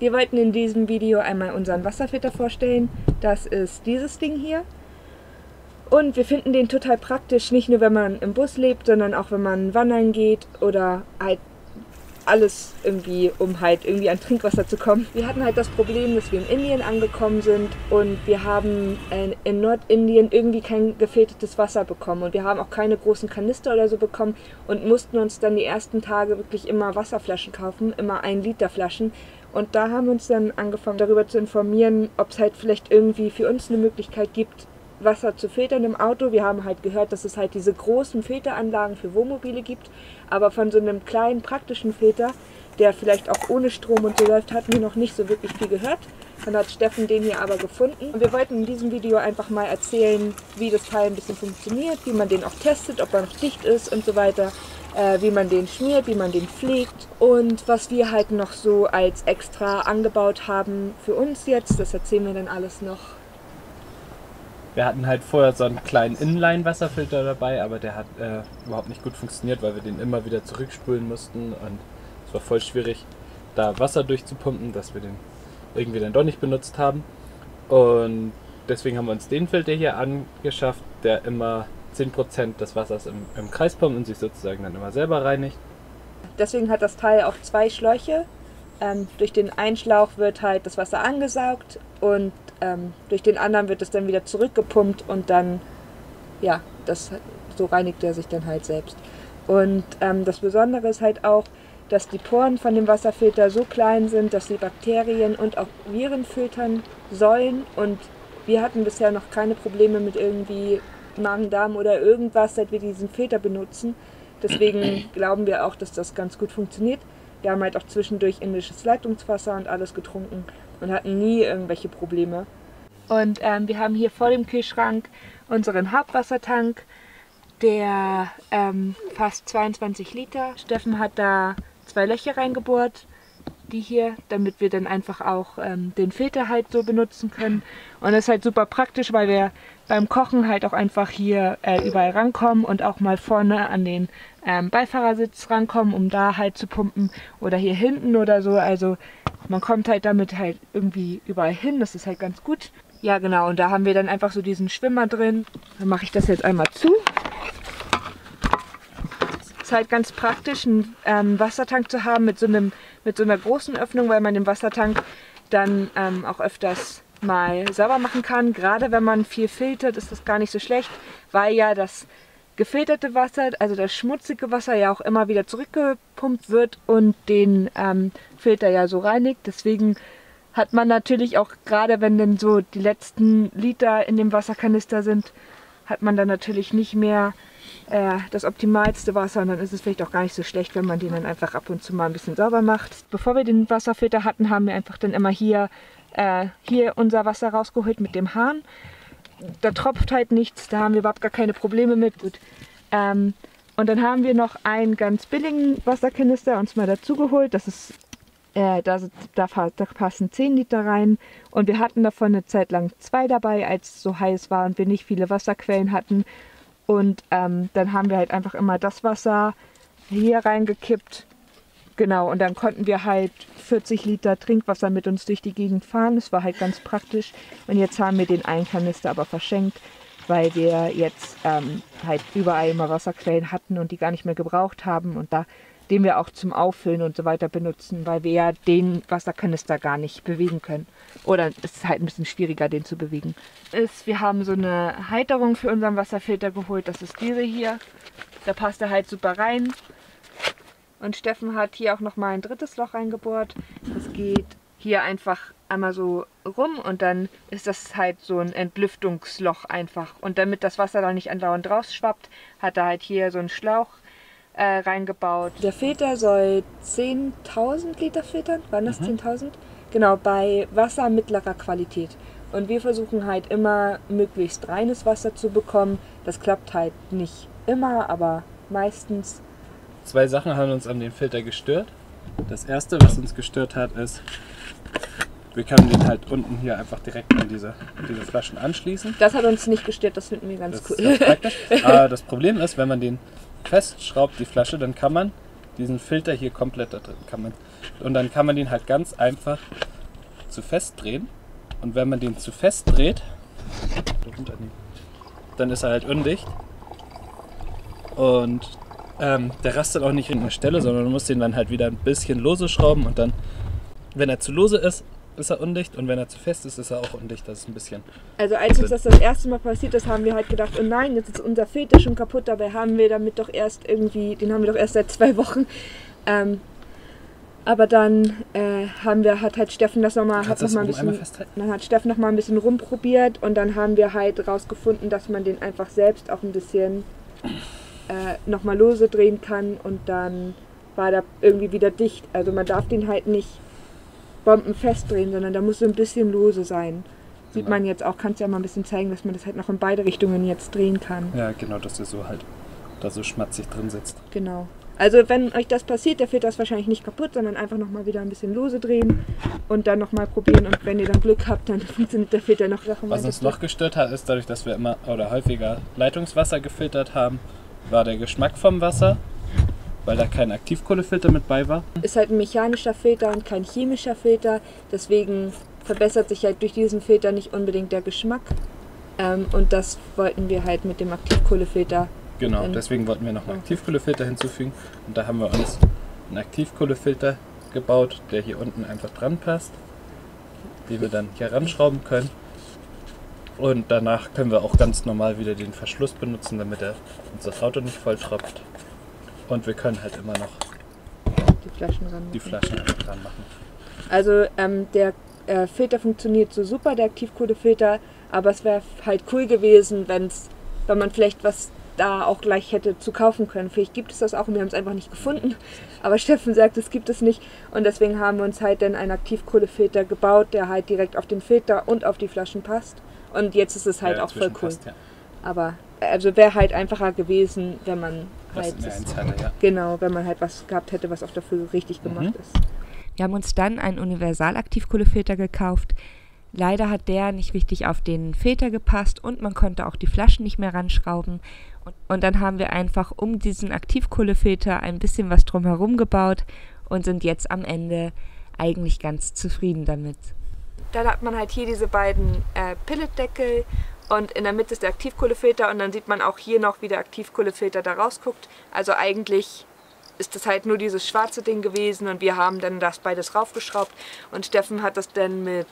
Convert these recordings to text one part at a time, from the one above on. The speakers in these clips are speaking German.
Wir wollten in diesem Video einmal unseren Wasserfilter vorstellen. Das ist dieses Ding hier. Und wir finden den total praktisch, nicht nur wenn man im Bus lebt, sondern auch wenn man wandern geht oder halt alles irgendwie, um halt irgendwie an Trinkwasser zu kommen. Wir hatten halt das Problem, dass wir in Indien angekommen sind und wir haben in Nordindien irgendwie kein gefiltertes Wasser bekommen und wir haben auch keine großen Kanister oder so bekommen und mussten uns dann die ersten Tage wirklich immer Wasserflaschen kaufen, immer 1 Liter Flaschen. Und da haben wir uns dann angefangen darüber zu informieren, ob es halt vielleicht irgendwie für uns eine Möglichkeit gibt, Wasser zu filtern im Auto. Wir haben halt gehört, dass es halt diese großen Filteranlagen für Wohnmobile gibt, aber von so einem kleinen praktischen Filter, der vielleicht auch ohne Strom und so läuft, hatten wir noch nicht so wirklich viel gehört. Dann hat Steffen den hier aber gefunden und wir wollten in diesem Video einfach mal erzählen, wie das Teil ein bisschen funktioniert, wie man den auch testet, ob er noch dicht ist und so weiter, wie man den schmiert, wie man den pflegt und was wir halt noch so als extra angebaut haben für uns jetzt. Das erzählen wir dann alles noch. Wir hatten halt vorher so einen kleinen Inline-Wasserfilter dabei, aber der hat überhaupt nicht gut funktioniert, weil wir den immer wieder zurückspülen mussten und es war voll schwierig, da Wasser durchzupumpen, dass wir den irgendwie dann doch nicht benutzt haben. Und deswegen haben wir uns den Filter hier angeschafft, der immer 10% des Wassers im Kreis pumpt und sich sozusagen dann immer selber reinigt. Deswegen hat das Teil auch 2 Schläuche. Durch den einen Schlauch wird halt das Wasser angesaugt und durch den anderen wird es dann wieder zurückgepumpt und dann, ja, so reinigt er sich dann halt selbst. Und das Besondere ist halt auch, dass die Poren von dem Wasserfilter so klein sind, dass sie Bakterien und auch Viren filtern sollen. Und wir hatten bisher noch keine Probleme mit irgendwie Magen-Darm oder irgendwas, seit wir diesen Filter benutzen. Deswegen glauben wir auch, dass das ganz gut funktioniert. Wir haben halt auch zwischendurch indisches Leitungswasser und alles getrunken und hatten nie irgendwelche Probleme. Und wir haben hier vor dem Kühlschrank unseren Hauptwassertank, der fast 22 Liter. Steffen hat da 2 Löcher reingebohrt, die hier, damit wir dann einfach auch den Filter halt so benutzen können. Und das ist halt super praktisch, weil wir beim Kochen halt auch einfach hier überall rankommen und auch mal vorne an den Beifahrersitz rankommen, um da halt zu pumpen oder hier hinten oder so. Also man kommt halt damit halt irgendwie überall hin, das ist halt ganz gut. Ja genau, und da haben wir dann einfach so diesen Schwimmer drin. Dann mache ich das jetzt einmal zu. Ist halt ganz praktisch, einen Wassertank zu haben mit so einer großen Öffnung, weil man den Wassertank dann auch öfters mal sauber machen kann. Gerade wenn man viel filtert, ist das gar nicht so schlecht, weil ja das gefilterte Wasser, also das schmutzige Wasser ja auch immer wieder zurückgepumpt wird und den Filter ja so reinigt. Deswegen hat man natürlich auch, gerade wenn dann so die letzten Liter in dem Wasserkanister sind, hat man dann natürlich nicht mehr das optimalste Wasser und dann ist es vielleicht auch gar nicht so schlecht, wenn man den dann einfach ab und zu mal ein bisschen sauber macht. Bevor wir den Wasserfilter hatten, haben wir einfach dann immer hier unser Wasser rausgeholt mit dem Hahn. Da tropft halt nichts, da haben wir überhaupt gar keine Probleme mit. Gut. Und dann haben wir noch einen ganz billigen Wasserkanister uns mal dazu geholt. Das ist, da passen 10 Liter rein. Und wir hatten davon eine Zeit lang 2 dabei, als es so heiß war und wir nicht viele Wasserquellen hatten. Und dann haben wir halt einfach immer das Wasser hier reingekippt. Genau, und dann konnten wir halt 40 Liter Trinkwasser mit uns durch die Gegend fahren. Das war halt ganz praktisch. Und jetzt haben wir den einen Kanister aber verschenkt, weil wir jetzt halt überall immer Wasserquellen hatten und die gar nicht mehr gebraucht haben. Und den wir auch zum Auffüllen und so weiter benutzen, weil wir ja den Wasserkanister gar nicht bewegen können. Oder es ist halt ein bisschen schwieriger, den zu bewegen. Wir haben so eine Halterung für unseren Wasserfilter geholt. Das ist diese hier. Da passt er halt super rein. Und Steffen hat hier auch nochmal ein 3. Loch reingebohrt. Das geht hier einfach einmal so rum und dann ist das halt so ein Entlüftungsloch einfach. Und damit das Wasser da nicht andauernd rausschwappt, hat er halt hier so einen Schlauch reingebaut. Der Filter soll 10.000 Liter filtern. Waren das 10.000? Genau, bei Wasser mittlerer Qualität. Und wir versuchen halt immer möglichst reines Wasser zu bekommen. Das klappt halt nicht immer, aber meistens. 2 Sachen haben uns an dem Filter gestört. Das erste, was uns gestört hat, ist, wir können den halt unten hier einfach direkt an diese Flaschen anschließen. Das hat uns nicht gestört, das finden wir ganz cool. Das ist ganz praktisch. Aber das Problem ist, wenn man den festschraubt, die Flasche, dann kann man diesen Filter hier komplett da drin, und dann kann man den halt ganz einfach zu fest drehen. Und wenn man den zu fest dreht, dann ist er halt undicht. Und der rastet auch nicht in eine Stelle, sondern du musst den dann halt wieder ein bisschen lose schrauben. Und dann, wenn er zu lose ist, ist er undicht. Und wenn er zu fest ist, ist er auch undicht. Das ist ein bisschen... Also als uns das erste Mal passiert ist, haben wir halt gedacht, oh nein, jetzt ist unser Filter schon kaputt. Dabei haben wir damit doch erst irgendwie, den haben wir doch erst seit 2 Wochen. Aber dann hat halt Steffen das nochmal, dann hat Steffen noch mal ein bisschen rumprobiert und dann haben wir halt rausgefunden, dass man den einfach selbst auch ein bisschen nochmal lose drehen kann und dann war der irgendwie wieder dicht. Also man darf den halt nicht bombenfest drehen, sondern da muss so ein bisschen lose sein. Sieht man jetzt auch, kannst ja mal ein bisschen zeigen, dass man das halt noch in beide Richtungen jetzt drehen kann. Ja, genau, dass der so halt da so schmatzig drin sitzt. Genau. Also wenn euch das passiert, der Filter ist wahrscheinlich nicht kaputt, sondern einfach nochmal wieder ein bisschen lose drehen und dann nochmal probieren und wenn ihr dann Glück habt, dann funktioniert der Filter noch. Was uns noch gestört hat, ist dadurch, dass wir immer oder häufiger Leitungswasser gefiltert haben, war der Geschmack vom Wasser, weil da kein Aktivkohlefilter mit bei war. Ist halt ein mechanischer Filter und kein chemischer Filter, deswegen verbessert sich halt durch diesen Filter nicht unbedingt der Geschmack und das wollten wir halt mit dem Aktivkohlefilter. Genau, deswegen wollten wir noch einen Aktivkohlefilter hinzufügen und da haben wir uns einen Aktivkohlefilter gebaut, der hier unten einfach dran passt, den wir dann hier ranschrauben können und danach können wir auch ganz normal wieder den Verschluss benutzen, damit uns das Auto nicht voll tropft und wir können halt immer noch die Flaschen dran machen. Also der Filter funktioniert so super, der Aktivkohlefilter, aber es wäre halt cool gewesen, wenn man vielleicht was da auch gleich hätte zu kaufen können. Vielleicht gibt es das auch und wir haben es einfach nicht gefunden. Aber Steffen sagt, es gibt es nicht. Und deswegen haben wir uns halt dann einen Aktivkohlefilter gebaut, der halt direkt auf den Filter und auf die Flaschen passt. Und jetzt ist es halt auch voll cool. Passt, ja. Aber also wäre halt einfacher gewesen, wenn man halt genau, wenn man halt was gehabt hätte, was auch dafür richtig gemacht ist. Wir haben uns dann einen Universal-Aktivkohlefilter gekauft. Leider hat der nicht richtig auf den Filter gepasst und man konnte auch die Flaschen nicht mehr ranschrauben. Und dann haben wir einfach um diesen Aktivkohlefilter ein bisschen was drumherum gebaut und sind jetzt am Ende eigentlich ganz zufrieden damit. Dann hat man halt hier diese beiden Pilletdeckel und in der Mitte ist der Aktivkohlefilter und dann sieht man auch hier noch, wie der Aktivkohlefilter da rausguckt. Also eigentlich ist das halt nur dieses schwarze Ding gewesen und wir haben dann das beides raufgeschraubt und Steffen hat das dann mit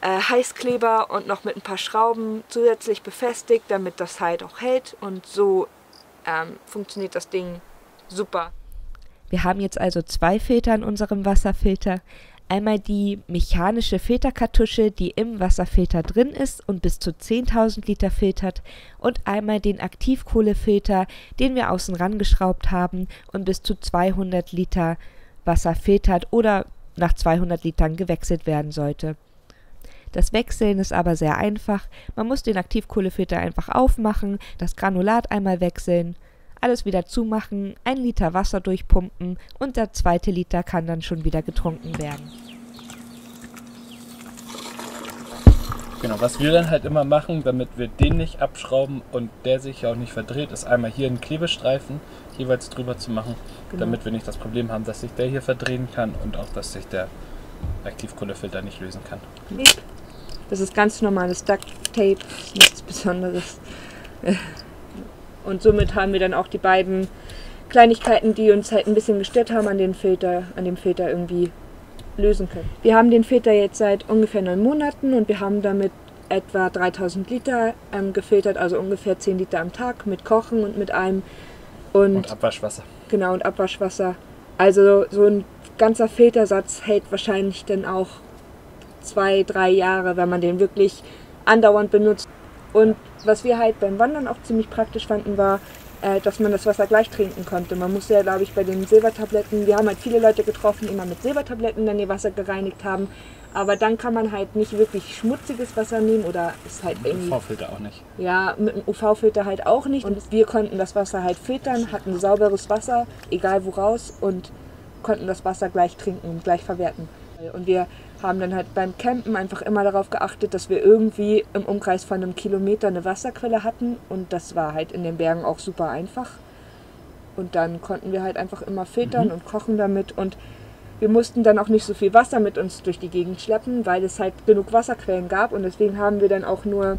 Heißkleber und noch mit ein paar Schrauben zusätzlich befestigt, damit das halt auch hält und so funktioniert das Ding super. Wir haben jetzt also 2 Filter in unserem Wasserfilter. Einmal die mechanische Filterkartusche, die im Wasserfilter drin ist und bis zu 10.000 Liter filtert und einmal den Aktivkohlefilter, den wir außen rangeschraubt haben und bis zu 200 Liter Wasser filtert oder nach 200 Litern gewechselt werden sollte. Das Wechseln ist aber sehr einfach. Man muss den Aktivkohlefilter einfach aufmachen, das Granulat einmal wechseln, alles wieder zumachen, 1 Liter Wasser durchpumpen und der 2. Liter kann dann schon wieder getrunken werden. Genau, was wir dann halt immer machen, damit wir den nicht abschrauben und der sich ja auch nicht verdreht, ist einmal hier einen Klebestreifen jeweils drüber zu machen, damit wir nicht das Problem haben, dass sich der hier verdrehen kann und auch, dass sich der Aktivkohlefilter nicht lösen kann. Das ist ganz normales Duct Tape, nichts Besonderes. Und somit haben wir dann auch die beiden Kleinigkeiten, die uns halt ein bisschen gestört haben, an dem Filter irgendwie lösen können. Wir haben den Filter jetzt seit ungefähr 9 Monaten und wir haben damit etwa 3000 Liter gefiltert, also ungefähr 10 Liter am Tag mit Kochen und mit allem. Und Abwaschwasser. Genau, und Abwaschwasser. Also so ein ganzer Filtersatz hält wahrscheinlich dann auch 2-3 Jahre, wenn man den wirklich andauernd benutzt. Und was wir halt beim Wandern auch ziemlich praktisch fanden, war, dass man das Wasser gleich trinken konnte. Man musste ja, glaube ich, bei den Silbertabletten, wir haben halt viele Leute getroffen, die immer mit Silbertabletten dann ihr Wasser gereinigt haben. Aber dann kann man halt nicht wirklich schmutziges Wasser nehmen oder ist halt irgendwie... UV-Filter auch nicht. Ja, mit dem UV-Filter halt auch nicht. Und wir konnten das Wasser halt filtern, hatten sauberes Wasser, egal woraus, und konnten das Wasser gleich trinken und gleich verwerten. Und wir haben dann halt beim Campen einfach immer darauf geachtet, dass wir irgendwie im Umkreis von 1 Kilometer eine Wasserquelle hatten. Und das war halt in den Bergen auch super einfach. Und dann konnten wir halt einfach immer filtern und kochen damit. Und wir mussten dann auch nicht so viel Wasser mit uns durch die Gegend schleppen, weil es halt genug Wasserquellen gab und deswegen haben wir dann auch nur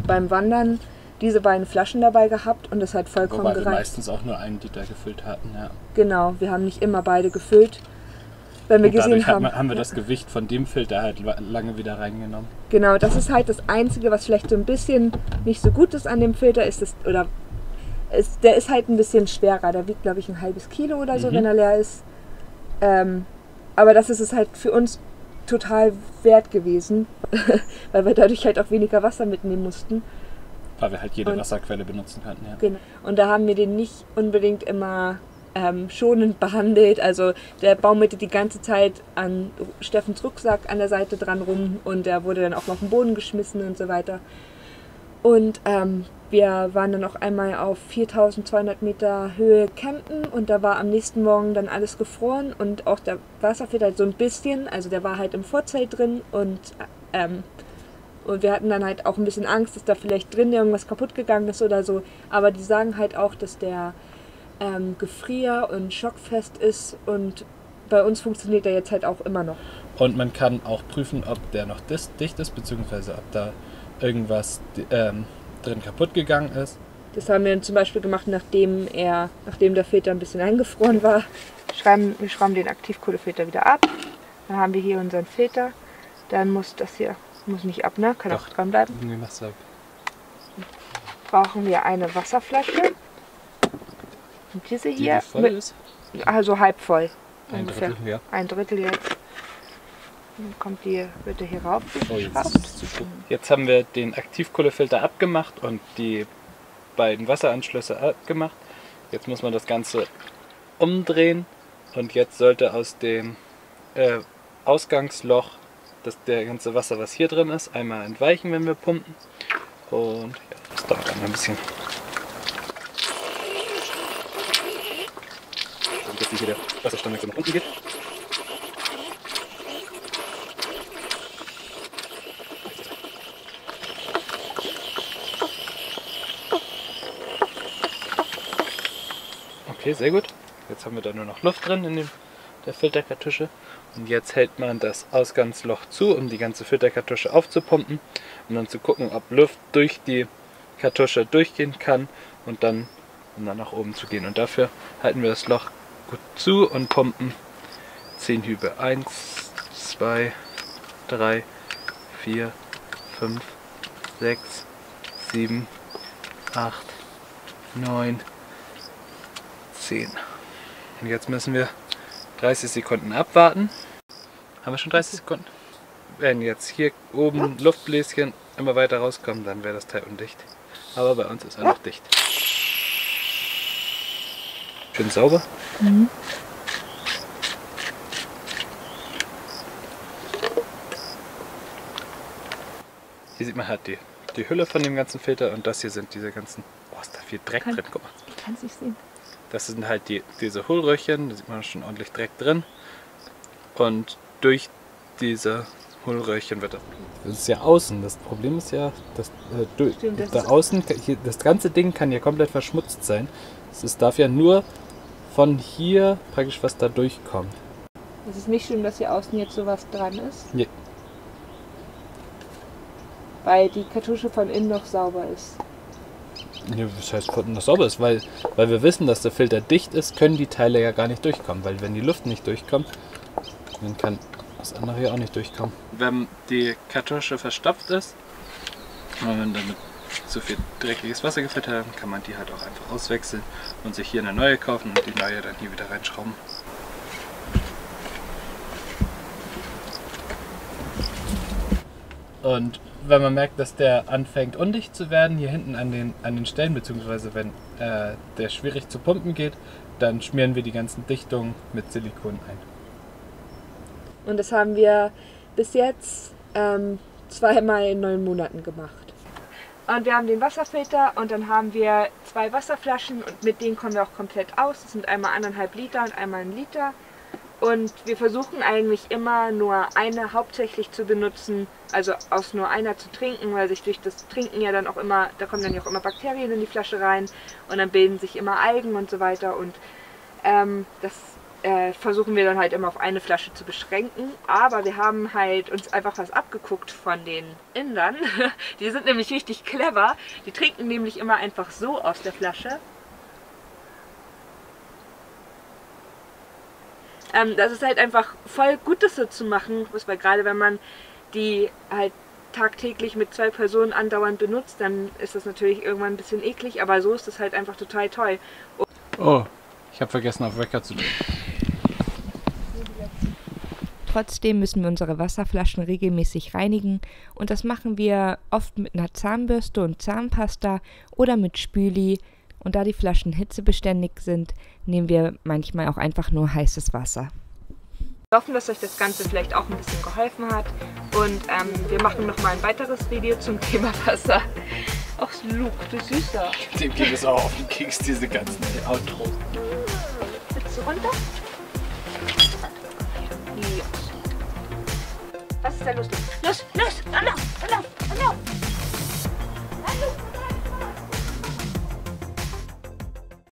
beim Wandern diese beiden Flaschen dabei gehabt und das hat vollkommen Wobei gereicht. wir meistens auch nur 1 Liter gefüllt hatten, ja. Genau, wir haben nicht immer beide gefüllt, wenn wir Und gesehen dadurch haben wir ja. das Gewicht von dem Filter halt lange wieder reingenommen. Genau, das ist halt das Einzige, was vielleicht so ein bisschen nicht so gut ist an dem Filter, der ist halt ein bisschen schwerer. Der wiegt, glaube ich, ein halbes Kilo oder so, wenn er leer ist. Aber das ist es halt für uns total wert gewesen, weil wir dadurch halt auch weniger Wasser mitnehmen mussten. Weil wir halt jede Wasserquelle benutzen konnten, ja. Genau. Und da haben wir den nicht unbedingt immer schonend behandelt. Also der baumelte die ganze Zeit an Steffens Rucksack an der Seite dran rum und der wurde dann auch mal auf den Boden geschmissen und so weiter. Und wir waren dann auch einmal auf 4200 Meter Höhe campen und da war am nächsten Morgen dann alles gefroren und auch der Wasserfilter halt so ein bisschen, also der war halt im Vorzelt drin und wir hatten dann halt auch ein bisschen Angst, dass da vielleicht drin irgendwas kaputt gegangen ist oder so. Aber die sagen halt auch, dass der gefrier- und schockfest ist und bei uns funktioniert der jetzt halt auch immer noch. Und man kann auch prüfen, ob der noch dicht ist, beziehungsweise ob da irgendwas drin kaputt gegangen ist. Das haben wir dann zum Beispiel gemacht, nachdem der Filter ein bisschen eingefroren war. Wir schrauben den Aktivkohlefilter wieder ab. Dann haben wir hier unseren Filter. Dann muss das hier, muss nicht ab, ne? Kann auch dran bleiben. Irgendwie machst du ab. Brauchen wir eine Wasserflasche. Und diese hier, Die voll ist? also halb voll. Ein ungefähr. Drittel, ja. Ein Drittel jetzt. Dann wird der hier rauf. Oh, jetzt haben wir den Aktivkohlefilter abgemacht und die beiden Wasseranschlüsse abgemacht. Jetzt muss man das Ganze umdrehen und jetzt sollte aus dem Ausgangsloch der ganze Wasser, was hier drin ist, einmal entweichen, wenn wir pumpen. Und ja, das dauert dann ein bisschen. Dass hier der Wasserstand langsam nach unten geht. Okay, sehr gut. Jetzt haben wir da nur noch Luft drin in der Filterkartusche. Und jetzt hält man das Ausgangsloch zu, um die ganze Filterkartusche aufzupumpen und dann zu gucken, ob Luft durch die Kartusche durchgehen kann und dann, um dann nach oben zu gehen. Und dafür halten wir das Loch gut zu und pumpen 10 Hiebe. 1, 2, 3, 4, 5, 6, 7, 8, 9, 10. Und jetzt müssen wir 30 Sekunden abwarten. Haben wir schon 30 Sekunden? Wenn jetzt hier oben Luftbläschen immer weiter rauskommen, dann wäre das Teil undicht. Aber bei uns ist er noch dicht. Schön sauber. Mhm. Hier sieht man halt die Hülle von dem ganzen Filter und das hier sind diese ganzen... Oh, ist da viel Dreck drin, guck mal. Ich kann es nicht sehen. Das sind halt diese Hohlröhrchen, da sieht man schon ordentlich Dreck drin. Und durch diese Hohlröhrchen wird das. Das ist ja außen. Das Problem ist ja, dass da außen, das ganze Ding kann ja komplett verschmutzt sein. Es darf ja nur von hier praktisch was da durchkommt. Es ist nicht schlimm, dass hier außen jetzt sowas dran ist. Nee. Weil die Kartusche von innen noch sauber ist. Ja, das heißt, von das sauber ist, weil wir wissen, dass der Filter dicht ist, können die Teile ja gar nicht durchkommen, weil wenn die Luft nicht durchkommt, dann kann das andere hier auch nicht durchkommen. Wenn die Kartusche verstopft ist, und wenn damit zu viel dreckiges Wasser gefüllt hat, dann kann man die halt auch einfach auswechseln und sich hier eine neue kaufen und die neue dann hier wieder reinschrauben. Und wenn man merkt, dass der anfängt undicht zu werden, hier hinten an den Stellen, beziehungsweise wenn der schwierig zu pumpen geht, dann schmieren wir die ganzen Dichtungen mit Silikon ein. Und das haben wir bis jetzt zweimal in 9 Monaten gemacht. Und wir haben den Wasserfilter und dann haben wir 2 Wasserflaschen und mit denen kommen wir auch komplett aus. Das sind einmal 1,5 Liter und einmal 1 Liter. Und wir versuchen eigentlich immer nur eine hauptsächlich zu benutzen, also aus nur einer zu trinken, weil sich durch das Trinken ja dann auch immer, da kommen dann ja auch immer Bakterien in die Flasche rein und dann bilden sich immer Algen und so weiter. Und das versuchen wir dann halt immer auf eine Flasche zu beschränken. Aber wir haben halt uns einfach was abgeguckt von den Indern. Die sind nämlich richtig clever. Die trinken nämlich immer einfach so aus der Flasche. Das ist halt einfach voll gut, das so zu machen, weil gerade wenn man die halt tagtäglich mit 2 Personen andauernd benutzt, dann ist das natürlich irgendwann ein bisschen eklig, aber so ist das halt einfach total toll. Oh, ich habe vergessen auf Wecker zu drücken. Trotzdem müssen wir unsere Wasserflaschen regelmäßig reinigen und das machen wir oft mit einer Zahnbürste und Zahnpasta oder mit Spüli. Und da die Flaschen hitzebeständig sind, nehmen wir manchmal auch einfach nur heißes Wasser. Wir hoffen, dass euch das Ganze vielleicht auch ein bisschen geholfen hat und wir machen nochmal ein weiteres Video zum Thema Wasser. Ach Luke, du Süßer. Dem geht es auch auf den Keks, diese ganzen Outros. Willst du runter? Ja. Was ist da los?